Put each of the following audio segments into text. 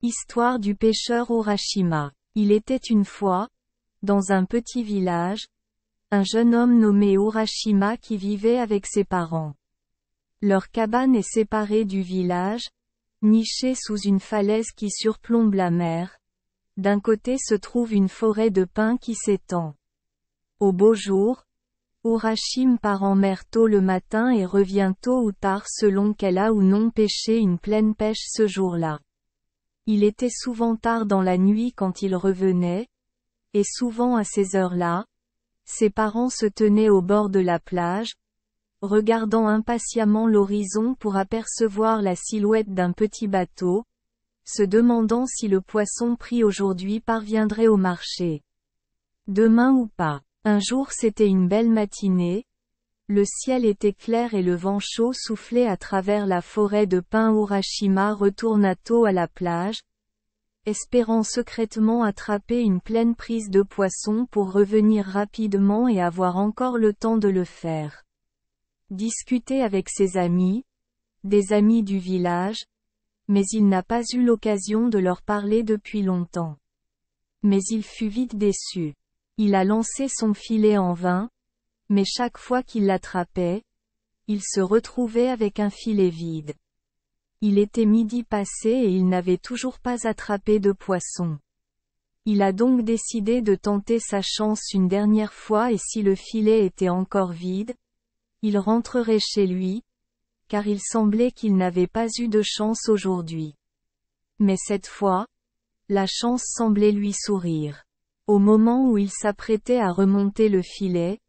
Histoire du pêcheur Urashima. Il était une fois, dans un petit village, un jeune homme nommé Urashima qui vivait avec ses parents. Leur cabane est séparée du village, nichée sous une falaise qui surplombe la mer. D'un côté se trouve une forêt de pins qui s'étend. Au beau jour, Urashima part en mer tôt le matin et revient tôt ou tard selon qu'elle a ou non pêché une pleine pêche ce jour-là. Il était souvent tard dans la nuit quand il revenait, et souvent à ces heures-là, ses parents se tenaient au bord de la plage, regardant impatiemment l'horizon pour apercevoir la silhouette d'un petit bateau, se demandant si le poisson pris aujourd'hui parviendrait au marché. Demain ou pas. Un jour c'était une belle matinée, le ciel était clair et le vent chaud soufflait à travers la forêt de pins. Urashima retourna tôt à la plage, espérant secrètement attraper une pleine prise de poisson pour revenir rapidement et avoir encore le temps de le faire. Discuter avec ses amis, des amis du village, mais il n'a pas eu l'occasion de leur parler depuis longtemps. Mais il fut vite déçu. Il a lancé son filet en vain, mais chaque fois qu'il l'attrapait, il se retrouvait avec un filet vide. Il était midi passé et il n'avait toujours pas attrapé de poisson. Il a donc décidé de tenter sa chance une dernière fois et si le filet était encore vide, il rentrerait chez lui, car il semblait qu'il n'avait pas eu de chance aujourd'hui. Mais cette fois, la chance semblait lui sourire. Au moment où il s'apprêtait à remonter le filet,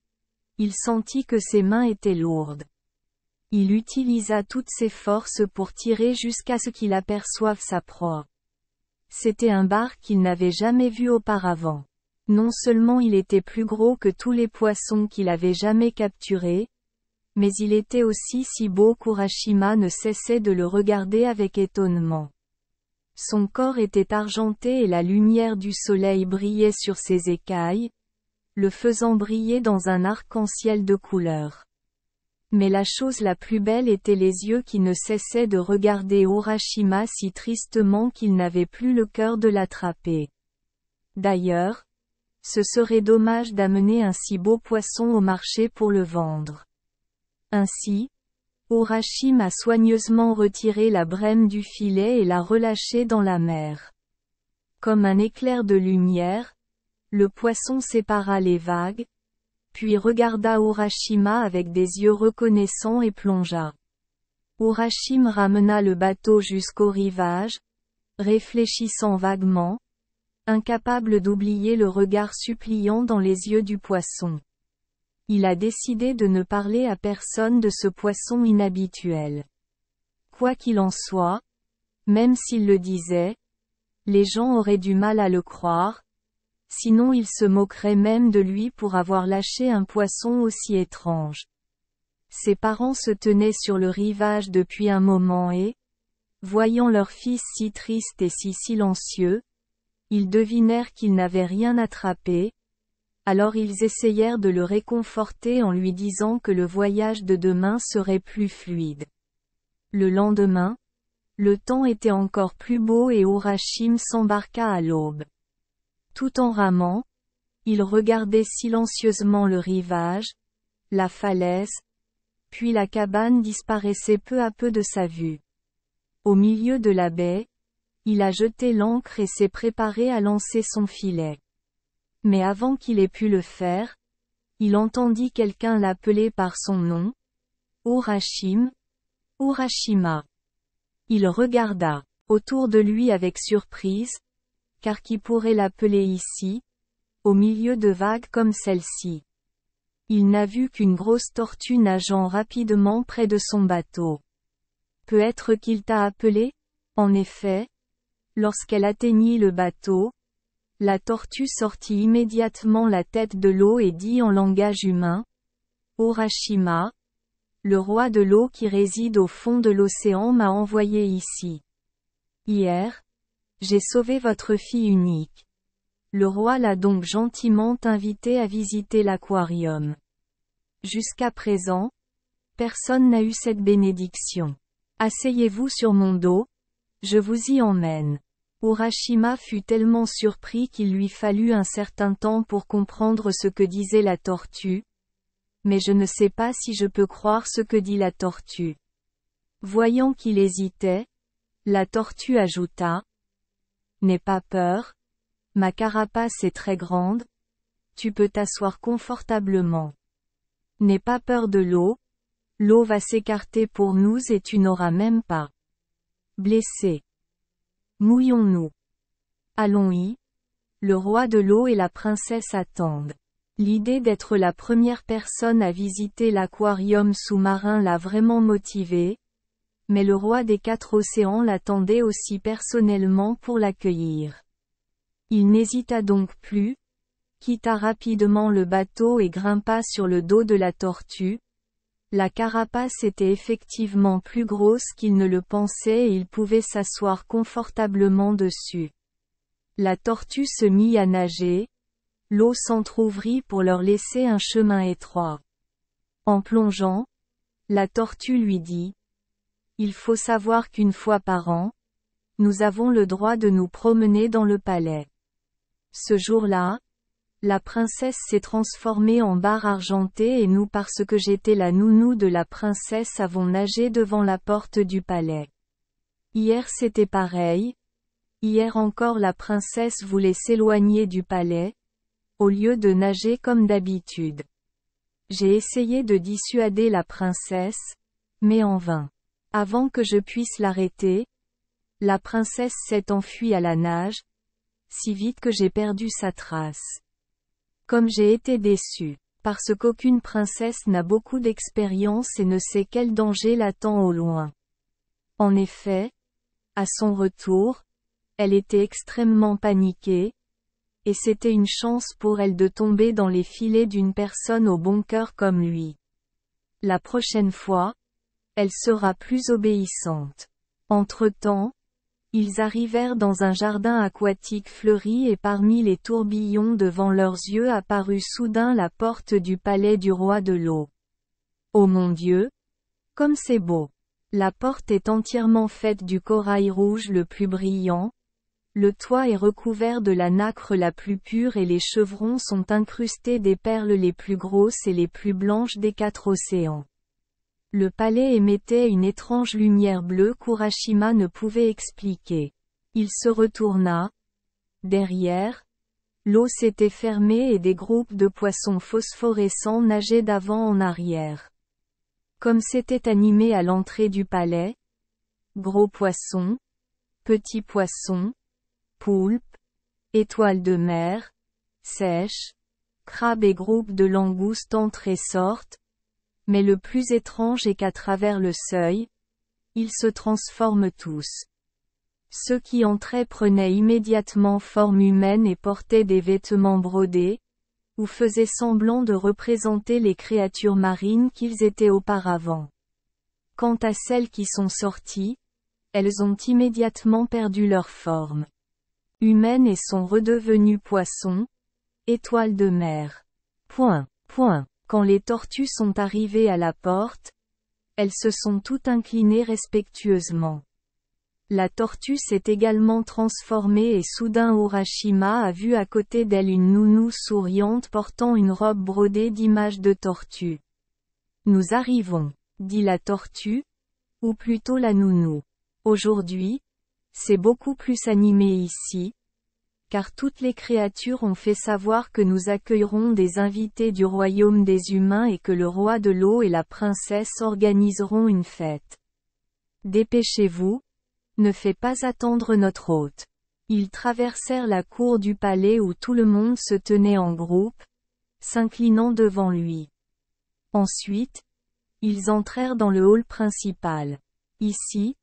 il sentit que ses mains étaient lourdes. Il utilisa toutes ses forces pour tirer jusqu'à ce qu'il aperçoive sa proie. C'était un bar qu'il n'avait jamais vu auparavant. Non seulement il était plus gros que tous les poissons qu'il avait jamais capturés, mais il était aussi si beau qu'Urashima ne cessait de le regarder avec étonnement. Son corps était argenté et la lumière du soleil brillait sur ses écailles, le faisant briller dans un arc-en-ciel de couleurs. Mais la chose la plus belle était les yeux qui ne cessaient de regarder Urashima si tristement qu'il n'avait plus le cœur de l'attraper. D'ailleurs, ce serait dommage d'amener un si beau poisson au marché pour le vendre. Ainsi, Urashima a soigneusement retiré la brème du filet et l'a relâché dans la mer. Comme un éclair de lumière, le poisson sépara les vagues, puis regarda Urashima avec des yeux reconnaissants et plongea. Urashima ramena le bateau jusqu'au rivage, réfléchissant vaguement, incapable d'oublier le regard suppliant dans les yeux du poisson. Il a décidé de ne parler à personne de ce poisson inhabituel. Quoi qu'il en soit, même s'il le disait, les gens auraient du mal à le croire, sinon ils se moqueraient même de lui pour avoir lâché un poisson aussi étrange. Ses parents se tenaient sur le rivage depuis un moment et, voyant leur fils si triste et si silencieux, ils devinèrent qu'il n'avait rien attrapé, alors ils essayèrent de le réconforter en lui disant que le voyage de demain serait plus fluide. Le lendemain, le temps était encore plus beau et Urashima s'embarqua à l'aube. Tout en ramant, il regardait silencieusement le rivage, la falaise, puis la cabane disparaissait peu à peu de sa vue. Au milieu de la baie, il a jeté l'ancre et s'est préparé à lancer son filet. Mais avant qu'il ait pu le faire, il entendit quelqu'un l'appeler par son nom. Urashima, Urashima. Il regarda autour de lui avec surprise, car qui pourrait l'appeler ici, au milieu de vagues comme celle-ci. Il n'a vu qu'une grosse tortue nageant rapidement près de son bateau. Peut-être qu'il t'a appelé? En effet, lorsqu'elle atteignit le bateau, la tortue sortit immédiatement la tête de l'eau et dit en langage humain, « Urashima, le roi de l'eau qui réside au fond de l'océan m'a envoyé ici. Hier, j'ai sauvé votre fille unique. Le roi l'a donc gentiment invité à visiter l'aquarium. Jusqu'à présent, personne n'a eu cette bénédiction. Asseyez-vous sur mon dos, je vous y emmène. » Urashima fut tellement surpris qu'il lui fallut un certain temps pour comprendre ce que disait la tortue. Mais je ne sais pas si je peux croire ce que dit la tortue. Voyant qu'il hésitait, la tortue ajouta. N'aie pas peur. Ma carapace est très grande. Tu peux t'asseoir confortablement. N'aie pas peur de l'eau. L'eau va s'écarter pour nous et tu n'auras même pas blessé. Mouillons-nous. Allons-y. Le roi de l'eau et la princesse attendent. L'idée d'être la première personne à visiter l'aquarium sous-marin l'a vraiment motivé, mais le roi des 4 océans l'attendait aussi personnellement pour l'accueillir. Il n'hésita donc plus, quitta rapidement le bateau et grimpa sur le dos de la tortue. La carapace était effectivement plus grosse qu'il ne le pensait et il pouvait s'asseoir confortablement dessus. La tortue se mit à nager. L'eau s'entr'ouvrit pour leur laisser un chemin étroit. En plongeant, la tortue lui dit. Il faut savoir qu'une fois par an, nous avons le droit de nous promener dans le palais. Ce jour-là, la princesse s'est transformée en barre argentée et nous parce que j'étais la nounou de la princesse avons nagé devant la porte du palais. Hier c'était pareil. Hier encore la princesse voulait s'éloigner du palais, au lieu de nager comme d'habitude. J'ai essayé de dissuader la princesse, mais en vain. Avant que je puisse l'arrêter, la princesse s'est enfuie à la nage, si vite que j'ai perdu sa trace. Comme j'ai été déçue, parce qu'aucune princesse n'a beaucoup d'expérience et ne sait quel danger l'attend au loin. En effet, à son retour, elle était extrêmement paniquée, et c'était une chance pour elle de tomber dans les filets d'une personne au bon cœur comme lui. La prochaine fois, elle sera plus obéissante. Entre-temps, ils arrivèrent dans un jardin aquatique fleuri et parmi les tourbillons devant leurs yeux apparut soudain la porte du palais du roi de l'eau. Oh mon Dieu! Comme c'est beau! La porte est entièrement faite du corail rouge le plus brillant, le toit est recouvert de la nacre la plus pure et les chevrons sont incrustés des perles les plus grosses et les plus blanches des 4 océans. Le palais émettait une étrange lumière bleue qu'Urashima ne pouvait expliquer. Il se retourna. Derrière, l'eau s'était fermée et des groupes de poissons phosphorescents nageaient d'avant en arrière. Comme c'était animé à l'entrée du palais, gros poissons, petits poissons, poulpes, étoiles de mer, sèches, crabes et groupes de langoustes entrent et sortent, mais le plus étrange est qu'à travers le seuil, ils se transforment tous. Ceux qui entraient prenaient immédiatement forme humaine et portaient des vêtements brodés, ou faisaient semblant de représenter les créatures marines qu'ils étaient auparavant. Quant à celles qui sont sorties, elles ont immédiatement perdu leur forme humaine et sont redevenues poissons, étoiles de mer. Quand les tortues sont arrivées à la porte, elles se sont toutes inclinées respectueusement. La tortue s'est également transformée et soudain Urashima a vu à côté d'elle une nounou souriante portant une robe brodée d'images de tortue. Nous arrivons, dit la tortue, ou plutôt la nounou. Aujourd'hui, c'est beaucoup plus animé ici, car toutes les créatures ont fait savoir que nous accueillerons des invités du royaume des humains et que le roi de l'eau et la princesse organiseront une fête. Dépêchez-vous, ne faites pas attendre notre hôte. Ils traversèrent la cour du palais où tout le monde se tenait en groupe, s'inclinant devant lui. Ensuite, ils entrèrent dans le hall principal. Ici,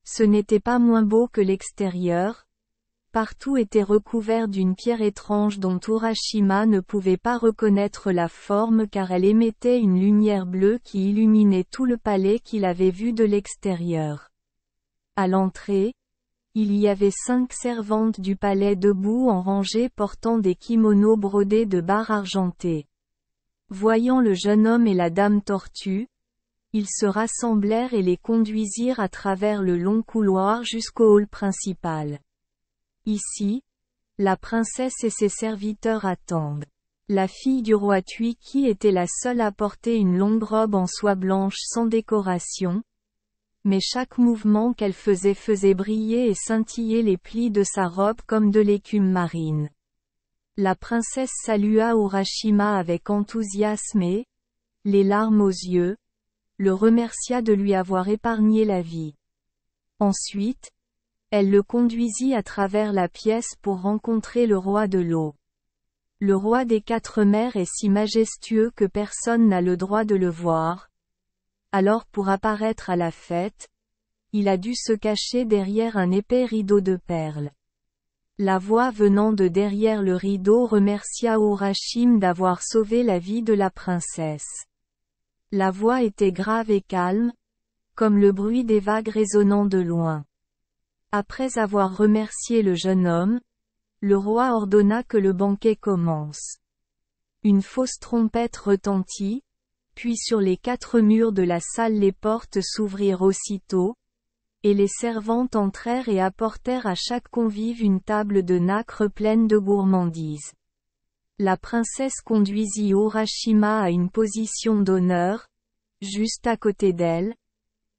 ce n'était pas moins beau que l'extérieur. Partout était recouvert d'une pierre étrange dont Urashima ne pouvait pas reconnaître la forme car elle émettait une lumière bleue qui illuminait tout le palais qu'il avait vu de l'extérieur. À l'entrée, il y avait 5 servantes du palais debout en rangée portant des kimonos brodés de barres argentées. Voyant le jeune homme et la dame tortue, ils se rassemblèrent et les conduisirent à travers le long couloir jusqu'au hall principal. Ici, la princesse et ses serviteurs attendent. La fille du roi Tuiki était la seule à porter une longue robe en soie blanche sans décoration, mais chaque mouvement qu'elle faisait briller et scintiller les plis de sa robe comme de l'écume marine. La princesse salua Urashima avec enthousiasme et, les larmes aux yeux, le remercia de lui avoir épargné la vie. Ensuite, elle le conduisit à travers la pièce pour rencontrer le roi de l'eau. Le roi des quatre mers est si majestueux que personne n'a le droit de le voir. Alors pour apparaître à la fête, il a dû se cacher derrière un épais rideau de perles. La voix venant de derrière le rideau remercia Urashima d'avoir sauvé la vie de la princesse. La voix était grave et calme, comme le bruit des vagues résonnant de loin. Après avoir remercié le jeune homme, le roi ordonna que le banquet commence. Une fausse trompette retentit, puis sur les 4 murs de la salle les portes s'ouvrirent aussitôt, et les servantes entrèrent et apportèrent à chaque convive une table de nacre pleine de gourmandises. La princesse conduisit Urashima à une position d'honneur, juste à côté d'elle,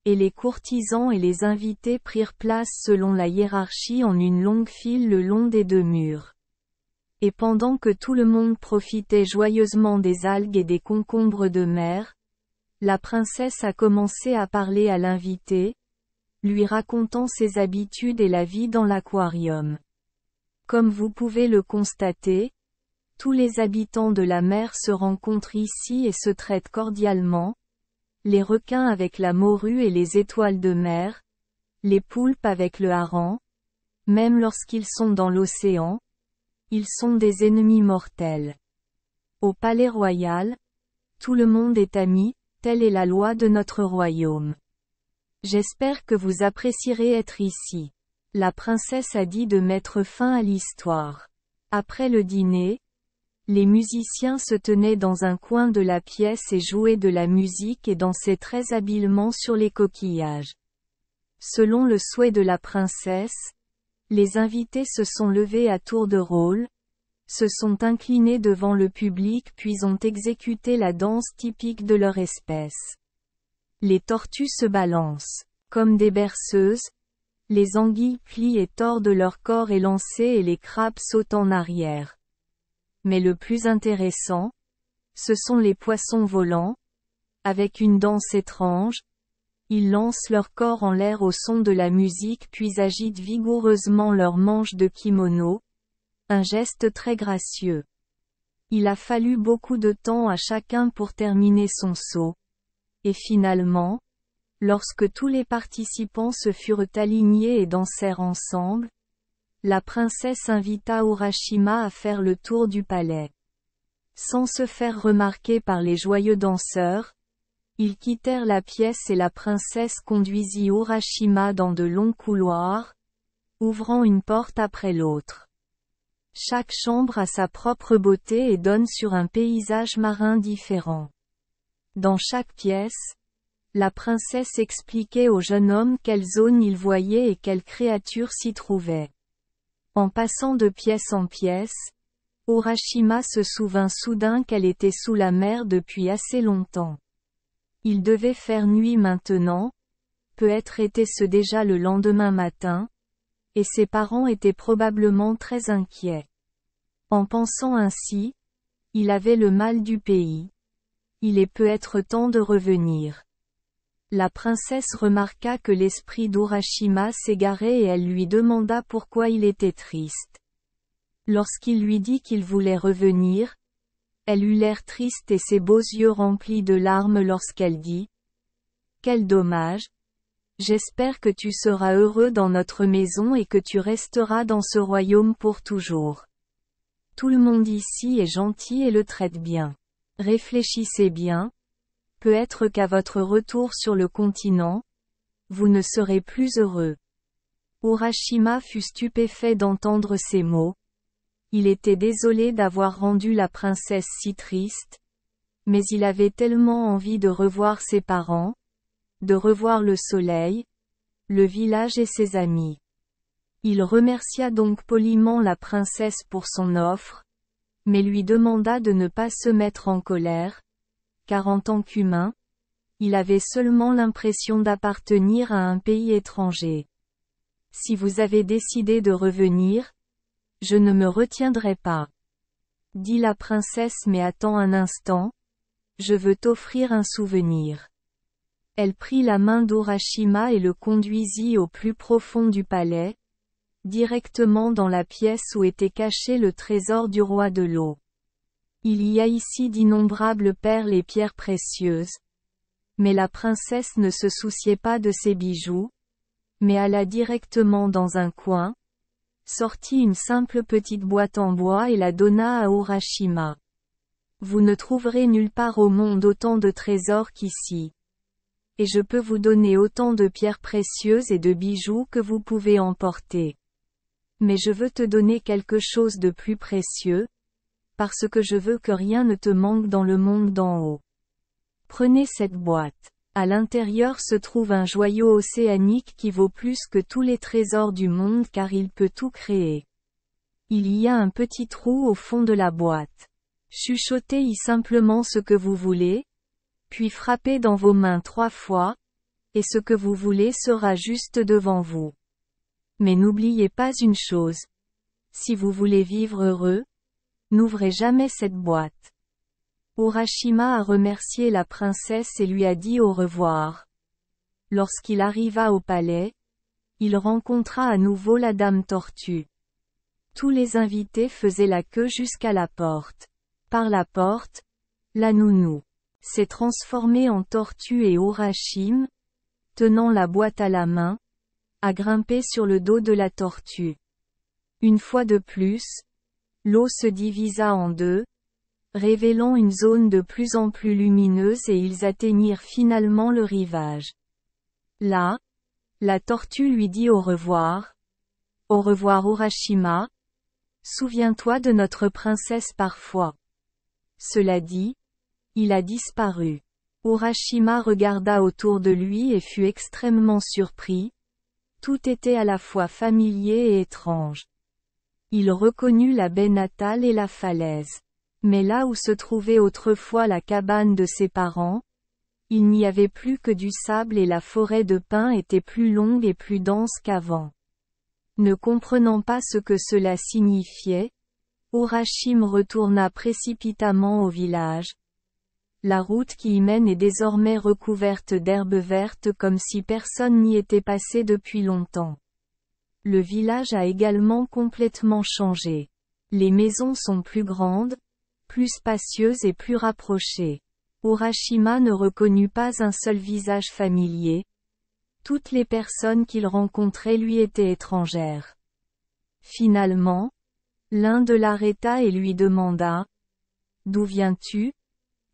et les courtisans et les invités prirent place selon la hiérarchie en une longue file le long des 2 murs. Et pendant que tout le monde profitait joyeusement des algues et des concombres de mer, la princesse a commencé à parler à l'invité, lui racontant ses habitudes et la vie dans l'aquarium. Comme vous pouvez le constater, tous les habitants de la mer se rencontrent ici et se traitent cordialement, les requins avec la morue et les étoiles de mer, les poulpes avec le hareng, même lorsqu'ils sont dans l'océan, ils sont des ennemis mortels. Au palais royal, tout le monde est ami, telle est la loi de notre royaume. J'espère que vous apprécierez être ici. La princesse a dit de mettre fin à l'histoire. Après le dîner, les musiciens se tenaient dans un coin de la pièce et jouaient de la musique et dansaient très habilement sur les coquillages. Selon le souhait de la princesse, les invités se sont levés à tour de rôle, se sont inclinés devant le public puis ont exécuté la danse typique de leur espèce. Les tortues se balancent, comme des berceuses, les anguilles plient et tordent leur corps élancé et les crabes sautent en arrière. Mais le plus intéressant, ce sont les poissons volants. Avec une danse étrange, ils lancent leur corps en l'air au son de la musique puis agitent vigoureusement leurs manches de kimono, un geste très gracieux. Il a fallu beaucoup de temps à chacun pour terminer son saut. Et finalement, lorsque tous les participants se furent alignés et dansèrent ensemble, la princesse invita Urashima à faire le tour du palais. Sans se faire remarquer par les joyeux danseurs, ils quittèrent la pièce et la princesse conduisit Urashima dans de longs couloirs, ouvrant une porte après l'autre. Chaque chambre a sa propre beauté et donne sur un paysage marin différent. Dans chaque pièce, la princesse expliquait au jeune homme quelle zone il voyait et quelles créatures s'y trouvaient. En passant de pièce en pièce, Urashima se souvint soudain qu'elle était sous la mer depuis assez longtemps. Il devait faire nuit maintenant, peut-être était-ce déjà le lendemain matin, et ses parents étaient probablement très inquiets. En pensant ainsi, il avait le mal du pays. Il est peut-être temps de revenir. La princesse remarqua que l'esprit d'Urashima s'égarait et elle lui demanda pourquoi il était triste. Lorsqu'il lui dit qu'il voulait revenir, elle eut l'air triste et ses beaux yeux remplis de larmes lorsqu'elle dit « Quel dommage! J'espère que tu seras heureux dans notre maison et que tu resteras dans ce royaume pour toujours. Tout le monde ici est gentil et le traite bien. Réfléchissez bien. Peut-être qu'à votre retour sur le continent, vous ne serez plus heureux. » Urashima fut stupéfait d'entendre ces mots. Il était désolé d'avoir rendu la princesse si triste, mais il avait tellement envie de revoir ses parents, de revoir le soleil, le village et ses amis. Il remercia donc poliment la princesse pour son offre, mais lui demanda de ne pas se mettre en colère, car en tant qu'humain, il avait seulement l'impression d'appartenir à un pays étranger. Si vous avez décidé de revenir, je ne me retiendrai pas. Dit la princesse, mais attends un instant, je veux t'offrir un souvenir. Elle prit la main d'Urashima et le conduisit au plus profond du palais, directement dans la pièce où était caché le trésor du roi de l'eau. Il y a ici d'innombrables perles et pierres précieuses. Mais la princesse ne se souciait pas de ces bijoux, mais alla directement dans un coin, sortit une simple petite boîte en bois et la donna à Urashima. Vous ne trouverez nulle part au monde autant de trésors qu'ici. Et je peux vous donner autant de pierres précieuses et de bijoux que vous pouvez emporter. Mais je veux te donner quelque chose de plus précieux, parce que je veux que rien ne te manque dans le monde d'en haut. Prenez cette boîte. À l'intérieur se trouve un joyau océanique qui vaut plus que tous les trésors du monde car il peut tout créer. Il y a un petit trou au fond de la boîte. Chuchotez-y simplement ce que vous voulez, puis frappez dans vos mains 3 fois, et ce que vous voulez sera juste devant vous. Mais n'oubliez pas une chose. Si vous voulez vivre heureux, n'ouvrez jamais cette boîte. Urashima a remercié la princesse et lui a dit au revoir. Lorsqu'il arriva au palais, il rencontra à nouveau la dame tortue. Tous les invités faisaient la queue jusqu'à la porte. Par la porte, la nounou s'est transformée en tortue et Urashima, tenant la boîte à la main, a grimpé sur le dos de la tortue. Une fois de plus, l'eau se divisa en deux, révélant une zone de plus en plus lumineuse et ils atteignirent finalement le rivage. Là, la tortue lui dit au revoir. Au revoir Urashima. Souviens-toi de notre princesse parfois. Cela dit, il a disparu. Urashima regarda autour de lui et fut extrêmement surpris. Tout était à la fois familier et étrange. Il reconnut la baie natale et la falaise. Mais là où se trouvait autrefois la cabane de ses parents, il n'y avait plus que du sable et la forêt de pins était plus longue et plus dense qu'avant. Ne comprenant pas ce que cela signifiait, Urashima retourna précipitamment au village. La route qui y mène est désormais recouverte d'herbes vertes comme si personne n'y était passé depuis longtemps. Le village a également complètement changé. Les maisons sont plus grandes, plus spacieuses et plus rapprochées. Urashima ne reconnut pas un seul visage familier. Toutes les personnes qu'il rencontrait lui étaient étrangères. Finalement, l'un d'eux l'arrêta et lui demanda « D'où viens-tu,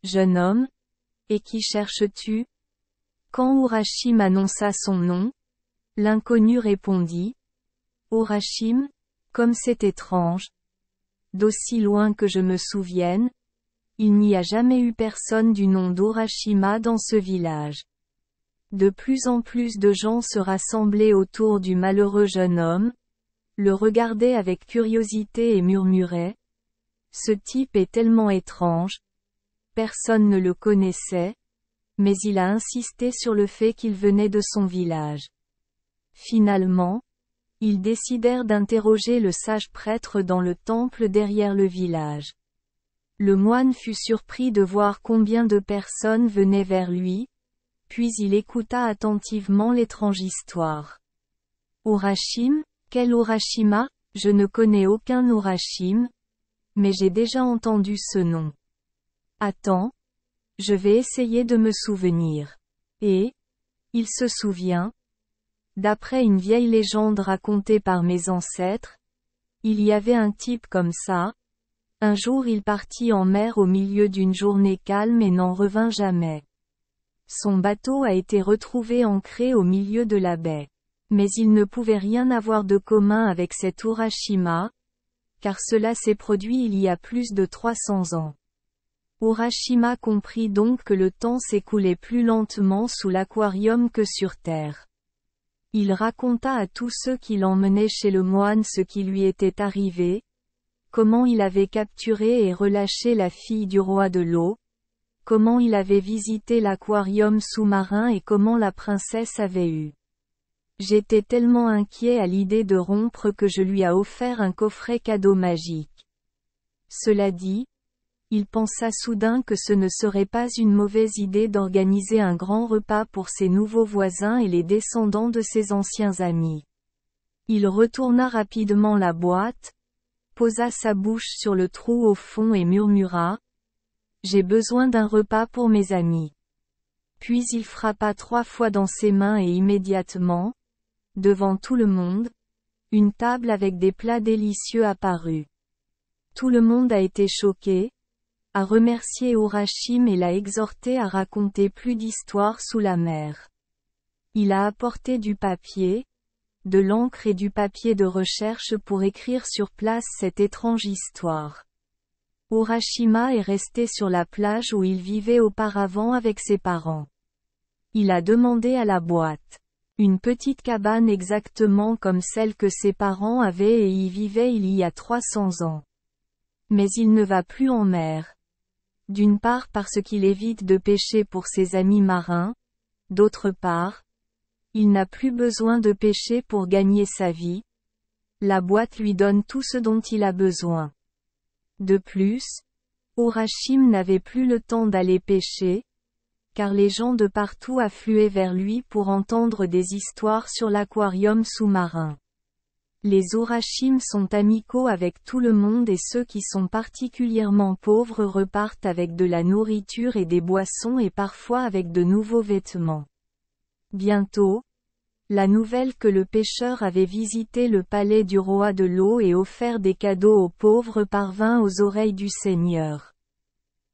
jeune homme, et qui cherches-tu » Quand Urashima annonça son nom, l'inconnu répondit « Urashima, comme c'est étrange. D'aussi loin que je me souvienne, il n'y a jamais eu personne du nom d'Urashima dans ce village. » De plus en plus de gens se rassemblaient autour du malheureux jeune homme, le regardaient avec curiosité et murmuraient « Ce type est tellement étrange. Personne ne le connaissait, mais il a insisté sur le fait qu'il venait de son village. » Finalement, ils décidèrent d'interroger le sage prêtre dans le temple derrière le village. Le moine fut surpris de voir combien de personnes venaient vers lui, puis il écouta attentivement l'étrange histoire. Urashima, quel Urashima? Je ne connais aucun Urashima, mais j'ai déjà entendu ce nom. Attends, je vais essayer de me souvenir. Et, il se souvient. D'après une vieille légende racontée par mes ancêtres, il y avait un type comme ça. Un jour il partit en mer au milieu d'une journée calme et n'en revint jamais. Son bateau a été retrouvé ancré au milieu de la baie. Mais il ne pouvait rien avoir de commun avec cet Urashima, car cela s'est produit il y a plus de 300 ans. Urashima comprit donc que le temps s'écoulait plus lentement sous l'aquarium que sur Terre. Il raconta à tous ceux qui l'emmenaient chez le moine ce qui lui était arrivé, comment il avait capturé et relâché la fille du roi de l'eau, comment il avait visité l'aquarium sous-marin et comment la princesse avait eu. J'étais tellement inquiet à l'idée de rompre que je lui ai offert un coffret cadeau magique. Cela dit, il pensa soudain que ce ne serait pas une mauvaise idée d'organiser un grand repas pour ses nouveaux voisins et les descendants de ses anciens amis. Il retourna rapidement la boîte, posa sa bouche sur le trou au fond et murmura « J'ai besoin d'un repas pour mes amis ». Puis il frappa 3 fois dans ses mains et immédiatement, devant tout le monde, une table avec des plats délicieux apparut. Tout le monde a été choqué, a remercié Urashima et l'a exhorté à raconter plus d'histoires sous la mer. Il a apporté du papier, de l'encre et du papier de recherche pour écrire sur place cette étrange histoire. Urashima est resté sur la plage où il vivait auparavant avec ses parents. Il a demandé à la boîte. Une petite cabane exactement comme celle que ses parents avaient et y vivaient il y a 300 ans. Mais il ne va plus en mer. D'une part parce qu'il évite de pêcher pour ses amis marins, d'autre part, il n'a plus besoin de pêcher pour gagner sa vie. La boîte lui donne tout ce dont il a besoin. De plus, Urashima n'avait plus le temps d'aller pêcher, car les gens de partout affluaient vers lui pour entendre des histoires sur l'aquarium sous-marin. Les Urashima sont amicaux avec tout le monde et ceux qui sont particulièrement pauvres repartent avec de la nourriture et des boissons et parfois avec de nouveaux vêtements. Bientôt, la nouvelle que le pêcheur avait visité le palais du roi de l'eau et offert des cadeaux aux pauvres parvint aux oreilles du Seigneur.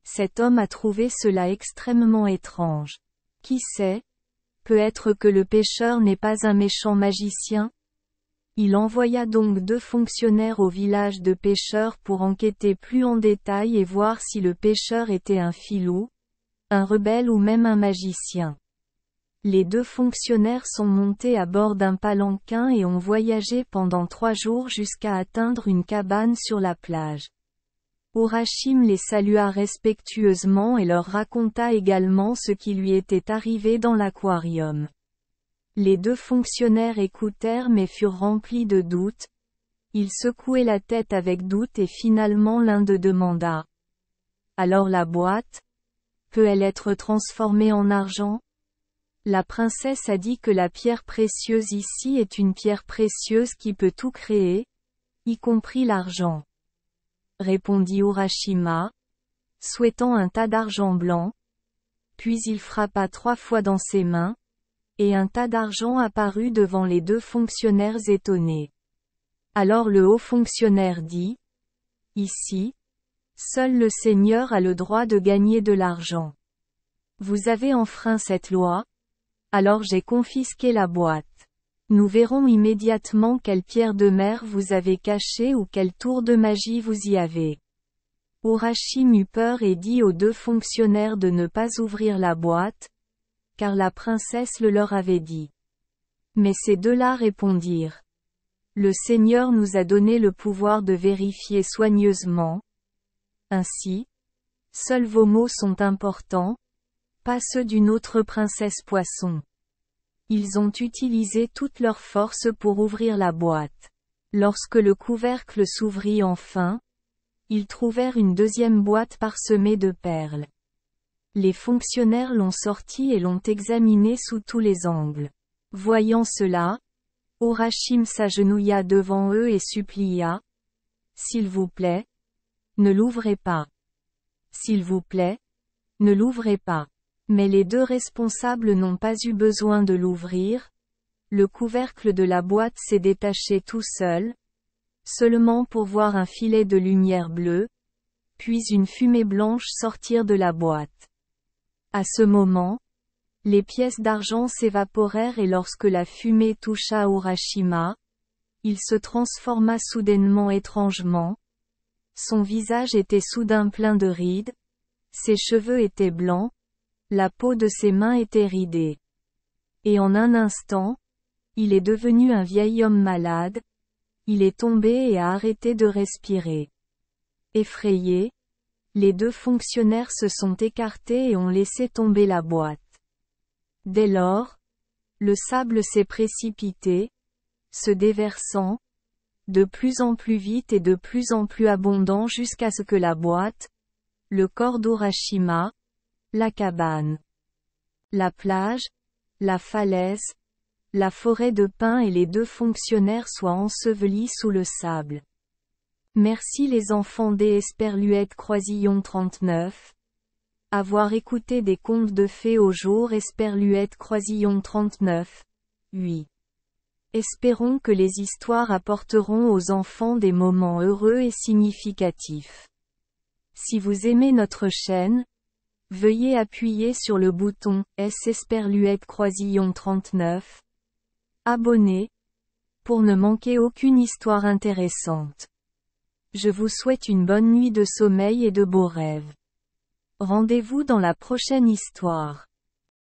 Cet homme a trouvé cela extrêmement étrange. Qui sait? Peut-être que le pêcheur n'est pas un méchant magicien? Il envoya donc 2 fonctionnaires au village de pêcheurs pour enquêter plus en détail et voir si le pêcheur était un filou, un rebelle ou même un magicien. Les 2 fonctionnaires sont montés à bord d'un palanquin et ont voyagé pendant 3 jours jusqu'à atteindre une cabane sur la plage. Urashima les salua respectueusement et leur raconta également ce qui lui était arrivé dans l'aquarium. Les 2 fonctionnaires écoutèrent mais furent remplis de doutes. Ils secouaient la tête avec doute et finalement l'un d'eux demanda. Alors la boîte? Peut-elle être transformée en argent? La princesse a dit que la pierre précieuse ici est une pierre précieuse qui peut tout créer, y compris l'argent. Répondit Urashima, souhaitant un tas d'argent blanc. Puis il frappa 3 fois dans ses mains, et un tas d'argent apparut devant les 2 fonctionnaires étonnés. Alors le haut fonctionnaire dit, « Ici, seul le Seigneur a le droit de gagner de l'argent. Vous avez enfreint cette loi? Alors j'ai confisqué la boîte. Nous verrons immédiatement quelle pierre de mer vous avez cachée ou quel tour de magie vous y avez. » Urashima eut peur et dit aux 2 fonctionnaires de ne pas ouvrir la boîte, car la princesse le leur avait dit. Mais ces 2-là répondirent. Le Seigneur nous a donné le pouvoir de vérifier soigneusement. Ainsi, seuls vos mots sont importants, pas ceux d'une autre princesse poisson. Ils ont utilisé toute leur force pour ouvrir la boîte. Lorsque le couvercle s'ouvrit enfin, ils trouvèrent une 2e boîte parsemée de perles. Les fonctionnaires l'ont sortie et l'ont examinée sous tous les angles. Voyant cela, Urashima s'agenouilla devant eux et supplia. « S'il vous plaît, ne l'ouvrez pas. S'il vous plaît, ne l'ouvrez pas. » Mais les 2 responsables n'ont pas eu besoin de l'ouvrir. Le couvercle de la boîte s'est détaché tout seul, seulement pour voir un filet de lumière bleue, puis une fumée blanche sortir de la boîte. À ce moment, les pièces d'argent s'évaporèrent et lorsque la fumée toucha Urashima, il se transforma soudainement étrangement. Son visage était soudain plein de rides, ses cheveux étaient blancs, la peau de ses mains était ridée. Et en un instant, Il est devenu un vieil homme malade. Il est tombé et a arrêté de respirer. Effrayés, les deux fonctionnaires se sont écartés et ont laissé tomber la boîte. Dès lors, le sable s'est précipité, se déversant, de plus en plus vite et de plus en plus abondant jusqu'à ce que la boîte, le corps d'Urashima, la cabane, la plage, la falaise, la forêt de pins et les deux fonctionnaires soient ensevelis sous le sable. Merci les enfants des Esperluette Croisillon 39. Avoir écouté des contes de fées au jour Esperluette Croisillon 39. 8. Espérons que les histoires apporteront aux enfants des moments heureux et significatifs. Si vous aimez notre chaîne, veuillez appuyer sur le bouton S Esperluette Croisillon 39. Abonner, pour ne manquer aucune histoire intéressante. Je vous souhaite une bonne nuit de sommeil et de beaux rêves. Rendez-vous dans la prochaine histoire.